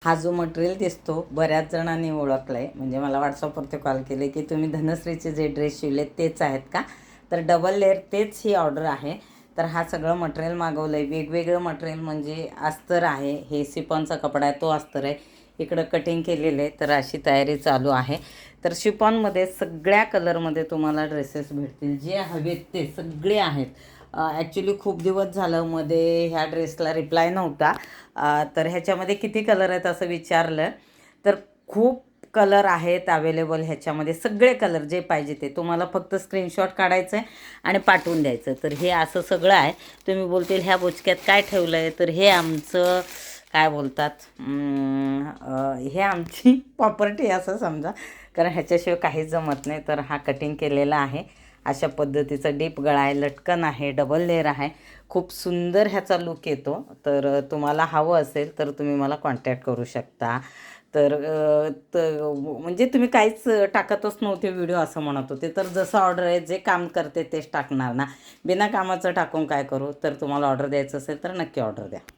हा जो मटेरियल दिसतो बऱ्याच जणांनी ओळखलाय, म्हणजे मला व्हॉट्सअपवरती कॉल केले की तुम्ही धनश्रीचे जे ड्रेस शिवले तेच आहेत का? तर डबल लेअर तेच ही ऑर्डर आहे. तर हा सगळं मटेरियल मागवलं आहे. वेगवेगळं मटेरियल म्हणजे अस्तर आहे, हे शिफॉनचा कपडा आहे तो अस्तर आहे, इकडं कटिंग केलेलं आहे. तर अशी तयारी चालू आहे. तर शिफॉनमध्ये सगळ्या कलरमध्ये तुम्हाला ड्रेसेस भेटतील, जे हवेत ते सगळे आहेत. ॲक्च्युली खूप दिवस झालं मध्ये ह्या ड्रेसला रिप्लाय नव्हता. तर ह्याच्यामध्ये किती कलर आहेत असं विचारलं तर खूप कलर आहेत अवेलेबल ह्याच्यामध्ये. सगळे कलर जे पाहिजे ते तुम्हाला फक्त स्क्रीनशॉट काढायचं आहे आणि पाठवून द्यायचं. तर हे असं सगळं आहे. तुम्ही बोलतील ह्या बुचक्यात काय ठेवलं आहे, तर हे आमचं काय बोलतात, हे आमची प्रॉपर्टी असं समजा, कारण ह्याच्याशिवाय काहीच जमत नाही. तर हा कटिंग केलेला आहे, अशा पद्धतीचा डीप गळा आहे, लटकन आहे, डबल लेअर आहे. खूप सुंदर ह्याचा लुक येतो. तर तुम्हाला हवं असेल तर तुम्ही मला कॉन्टॅक्ट करू शकता. तर म्हणजे तुम्ही काहीच टाकतच नव्हते व्हिडिओ असं म्हणत होते. तर जसं ऑर्डर आहे, जे काम करते तेच टाकणार ना, बिना कामाचं टाकून काय करू. तर तुम्हाला ऑर्डर द्यायचं असेल तर नक्की ऑर्डर द्या.